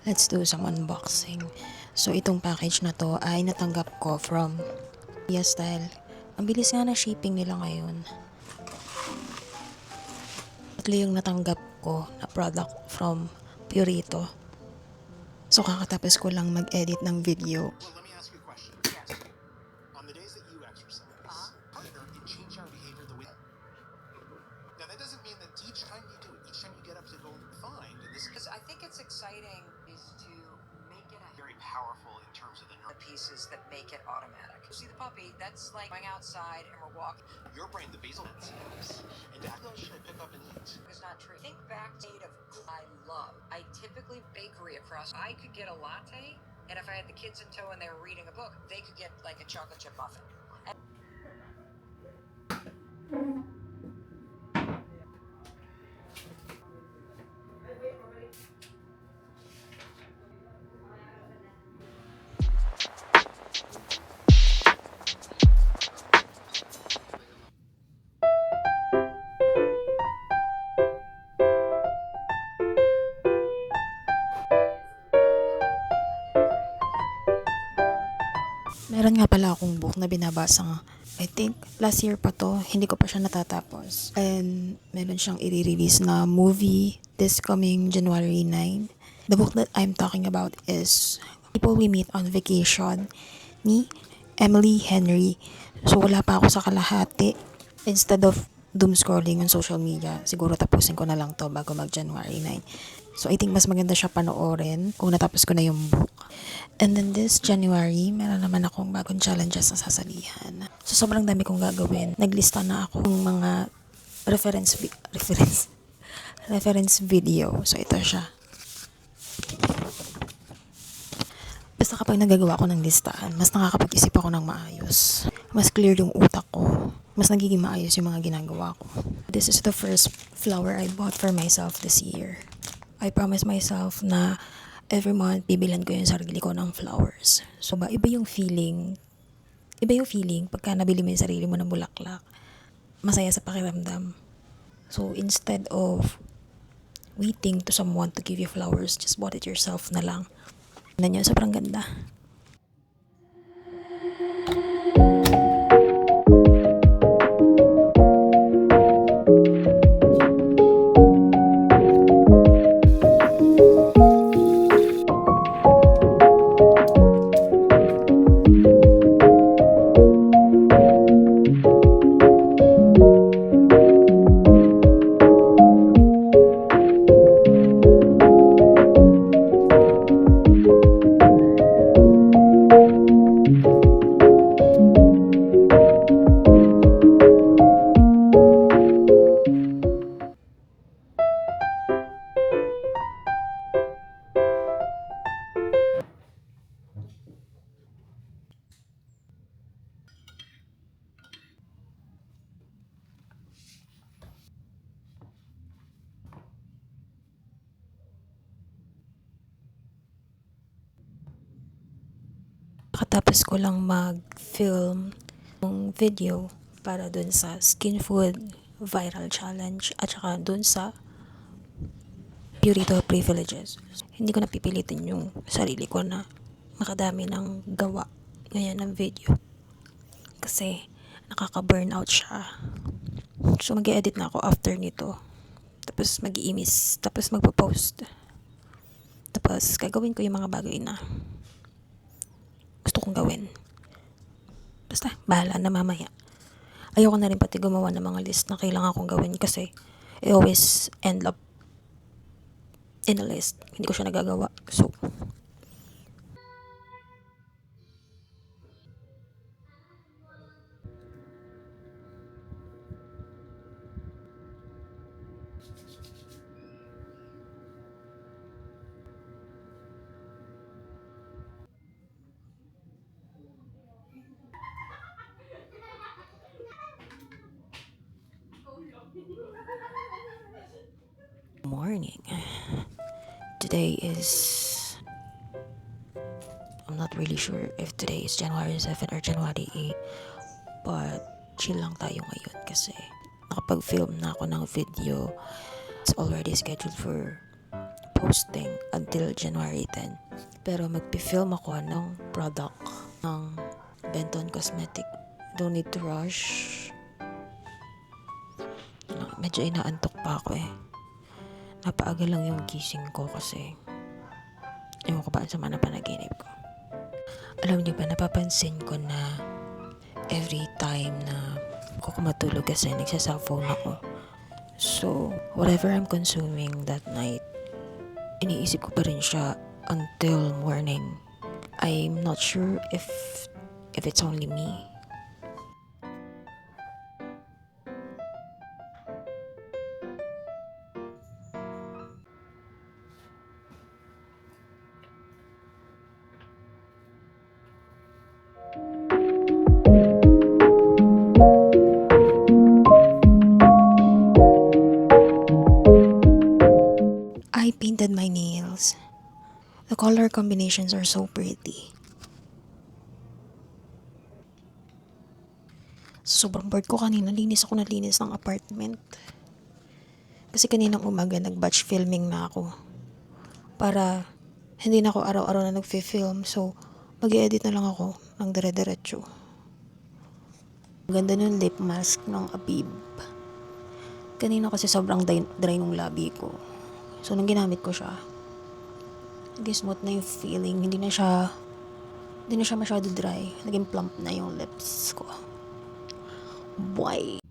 Let's do some unboxing. So itong package na to ay natanggap ko from Style. Ang bilis nga na shipping nila ngayon. Tatlo yung natanggap ko na product from Purito. So kakatapos ko lang mag-edit ng video. Well, let me ask you a question. Yes. On the days that you exercise, partner can change our behavior the way. Now that doesn't mean that each time you do it, each time you get up to go find, and this Because I think it's exciting is to make it a very powerful in terms of the the pieces that make it automatic. See the puppy, that's like going outside and we're walking. your brain, the basal glands, and how those should I pick up and eat? It's not true. Think back to of I love. I typically bakery across. I could get a latte, and if I had the kids in tow and they were reading a book, they could get like a chocolate chip muffin. Meron nga pala akong book na binabasa nga. I think last year pa to, hindi ko pa siya natatapos. And meron siyang i-release na movie this coming January 9. The book that I'm talking about is People We Meet on Vacation ni Emily Henry. So wala pa ako sa kalahati. Instead of doom scrolling on social media, siguro tapusin ko na lang to bago mag January 9. So I think mas maganda siya panoorin kung natapos ko na yung book. And then this January, meron naman akong bagong challenges na sasalihan. So sobrang dami kong gagawin. Naglista na ako ng mga reference video. So ito siya. Basta kapag nagagawa ko ng listahan, mas nakakapag-isip ako ng maayos. Mas clear yung utak ko. Mas nagiging maayos yung mga ginagawa ko. This is the first flower I bought for myself this year. I promised myself na every month bibilan ko yung sarili ko ng flowers. So ba, iba yung feeling pagka nabili mo yung sarili mo ng bulaklak. Masaya sa pakiramdam. So instead of waiting to someone to give you flowers, just bought it yourself na lang. Tignan nyo, sobrang ganda. Katapos ko lang mag-film ng video para dun sa Skin Food Viral Challenge at saka dun sa Purito Privileges. Hindi ko napipilitin yung sarili ko na makadami ng gawa ngayon ng video. Kasi nakaka-burnout siya. So mag-edit na ako after nito. Tapos mag-iimis. Tapos magpo-post. Tapos gagawin ko yung mga bagay na gusto kong gawin. Basta, bahala na mamaya. Ayoko na rin pati gumawa ng mga list na kailangan kong gawin kasi I always end up in a list. Hindi ko siya nagagawa. So, morning. Today is, I'm not really sure if today is January 7 or January 8, but chill lang tayo ngayon kasi nakapag-film na ako ng video. It's already scheduled for posting until January 10. Pero magpi-film ako ng product ng Benton Cosmetic. Don't need to rush. Medyo inaantok pa ako eh. Napaaga lang yung gising ko kasi ewan ko ba ang sama na panaginip ko. Alam niyo ba, napapansin ko na every time na ako matulog kasi nagsa-cellphone ako. So, whatever I'm consuming that night, iniisip ko pa rin siya until morning. I'm not sure if it's only me. I painted my nails. The color combinations are so pretty. Sobrang bored ko kanina. Linis ako na linis ng apartment. Kasi kaninang umaga nag-batch filming na ako. Para hindi na ako araw-araw na nag-film. So, mag-edit na lang ako ng dire-diretso. Maganda nun lip mask ng Abib. Kanina kasi sobrang dry nung labi ko. So, nung ginamit ko siya, hindi smooth na yung feeling. Hindi na siya masyado dry. Naging plump na yung lips ko. Boy!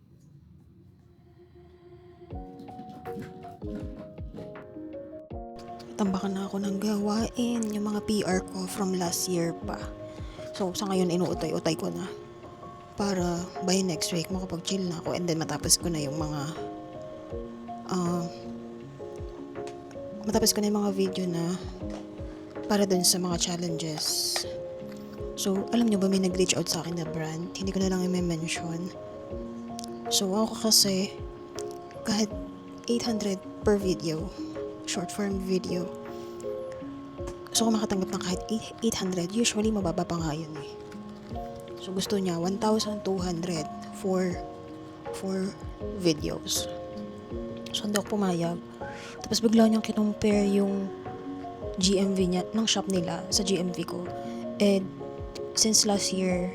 Tambakan na ako ng gawain. Yung mga PR ko from last year pa. So, sa ngayon, inuutay-utay ko na. Para by next week, makapag-chill na ako. And then, matapos ko na yung mga video na para dun sa mga challenges. So, alam nyo ba may nag-reach out sa akin na brand? Hindi ko na lang i-mention. So, ako kasi, kahit 800 per video, short form video, so kung makatanggap ng kahit 800, usually mababa pa nga yun eh. So, gusto niya 1,200 for videos. So, hindi ako pumayag. Tapos bigla niyang kinumpare yung GMV niya, ng shop nila sa GMV ko. And since last year,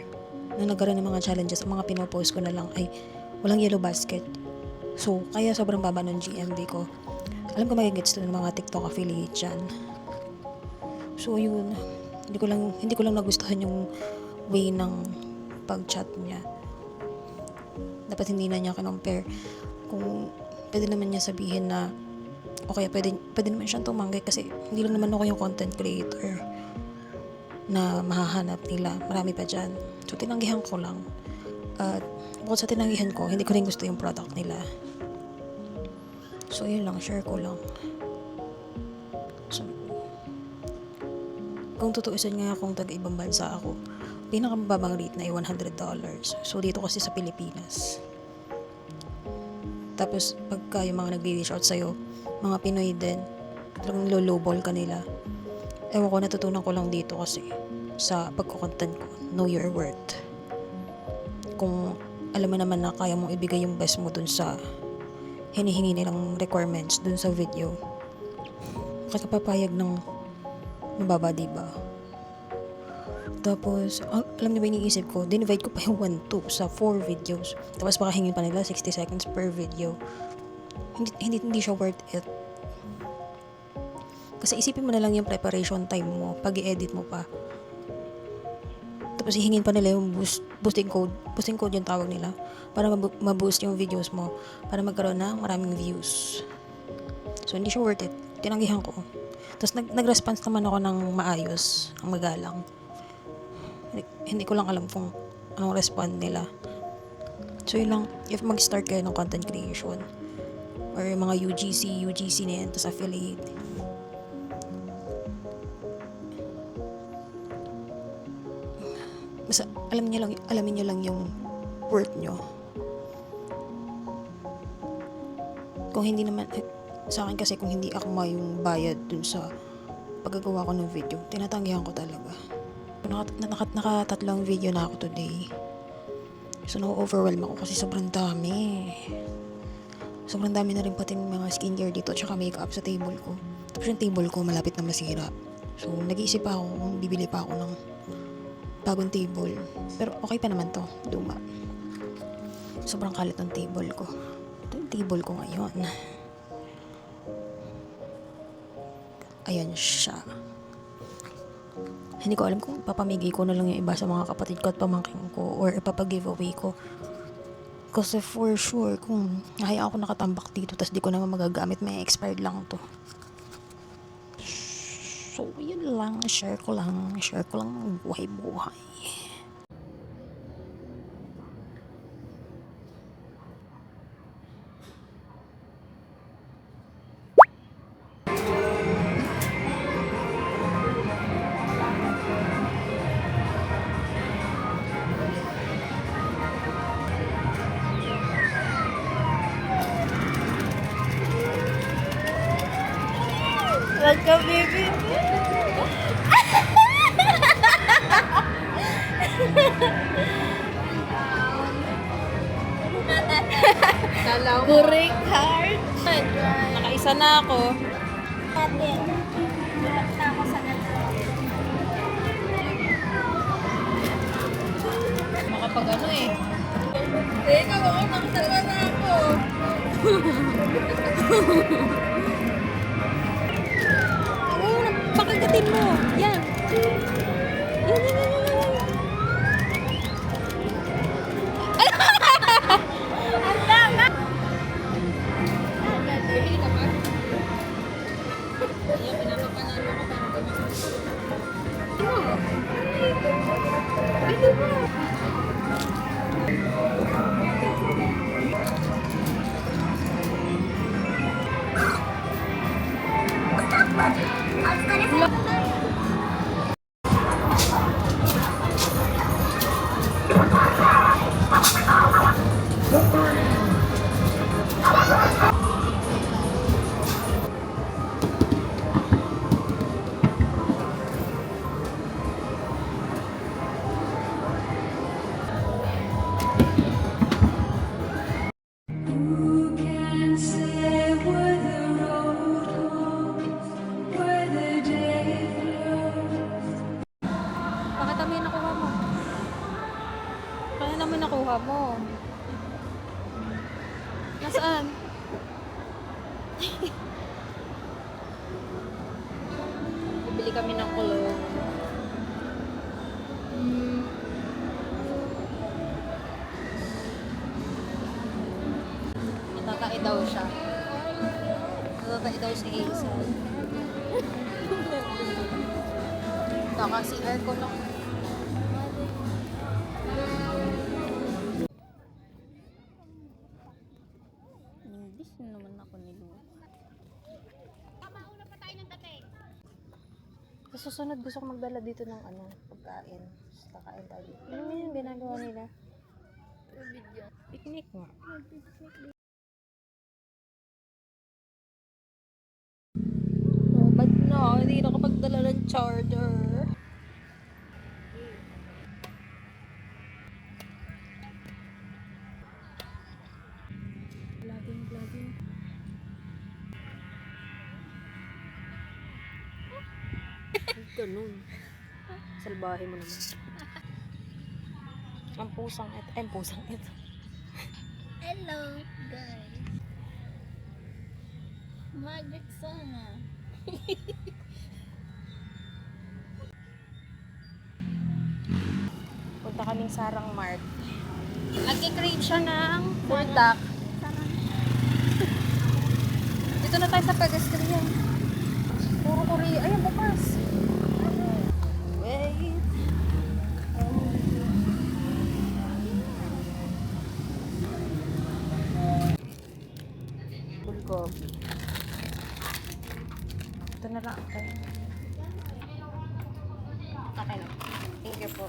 nung nagkaroon ng mga challenges, ang mga pinopost ko na lang ay walang yellow basket. So, kaya sobrang baba ng GMV ko. Alam ko magigets to ng mga TikTok affiliate dyan. So, yun. Hindi ko lang nagustuhan yung way ng pag-chat niya. Dapat hindi na niya kinumpare. Kung pwede naman niya sabihin na okay, pwede naman siyang tumanggi kasi hindi lang naman ako yung content creator na mahahanap nila. Marami pa dyan. So, tinanggihan ko lang. At bukod sa tinanggihan ko, hindi ko rin gusto yung product nila. So, yun lang. Share ko lang. So, kung tutuusin nga akong taga-ibang bansa ako, pinakamababang rate na ay $100. So, dito kasi sa Pilipinas. Tapos, pagka yung mga nag-reach out sa'yo, mga Pinoy din, talagang lolobol ka nila. Ewan ko, natutunan ko lang dito kasi sa pagkukontent ko, know your worth. Kung alam mo naman na kaya mong ibigay yung best mo dun sa hinihingi nilang requirements dun sa video, bakit ka papayag ng mababa, diba? Tapos, alam niyo ba iniisip ko, dinivide ko pa yung 1-2 sa 4 videos. Tapos baka hingin pa nila 60 seconds per video. Hindi siya worth it. Kasi isipin mo na lang yung preparation time mo, pag i-edit mo pa. Tapos hihingin pa nila yung boosting code. Boosting code yung tawag nila. Para ma-boost yung videos mo. Para magkaroon ng maraming views. So, hindi siya worth it. Tinanggihan ko. Tapos nag-response naman ako ng maayos, ang magalang. Hindi ko lang alam kung anong respond nila. So, yun lang. If mag-start kayo ng content creation, or mga UGC na yan, tapos affiliate, basta alamin niyo lang yung worth nyo. Kung hindi naman, sa akin kasi kung hindi ako yung bayad dun sa paggagawa ko ng video, tinatanggihan ko talaga. Nakatatlong video na ako today. So, na-overwhelm ako kasi sobrang dami. Sobrang dami na rin pati mga skincare dito tsaka makeup sa table ko. Tapos yung table ko malapit na masira. So, nag-iisip pa ako kung bibili pa ako ng bagong table. Pero okay pa naman to, luma. Sobrang kalit ng table ko. Ito yung table ko ngayon. Ayan siya. Hindi ko alam kung papamigay ko na lang yung iba sa mga kapatid ko at pamangkin ko or ipapag-giveaway ko. Kasi for sure, kung hayaan ako nakatambak dito tas di ko naman magagamit, may expired lang to. So, yun lang. Share ko lang ng buhay-buhay. Wag ka, baby. Burik hard. Nakaisa na ako. Ate, tulak na ako sa ganda. Makapag ano eh. Teka, ako nakasalawa na ako. Oo, pakagatin mo. Yan. Yan. Bibili ka pa? Yan, pinapapanalo ko pero bakit naman yung nakuha mo? Kaya naman nakuha mo. Nasaan? Bibili kami ng kulong. Natatai daw siya. Natatai daw si Hazel. Kasi aircon lang. Imbis na naman ako niluwa. Mauna pa tayo ng dating. Sa susunod gusto ko magdala dito ng pagkain. Kakain tayo dito. Ano yung ginagawa nila? Video. Picnic nga. Oh, ba't na? Hindi na kapag dala ng charger. Vlogging. Ganun. Salbahe mo naman. Ang pusang ito. Hello, guys. Magic sana. Punta kaming Sarang Mart. Nag-crave siya ng burdak. Dito na tayo sa pedestrian. Puro Korea. Ayan, bukas. Wait. Bulgob. Ito na lang. Okay. Okay na. Thank you po.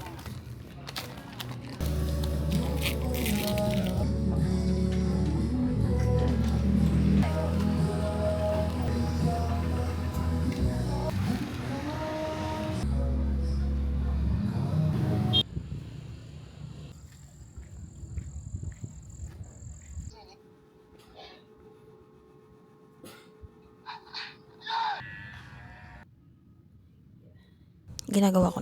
ginagawa ko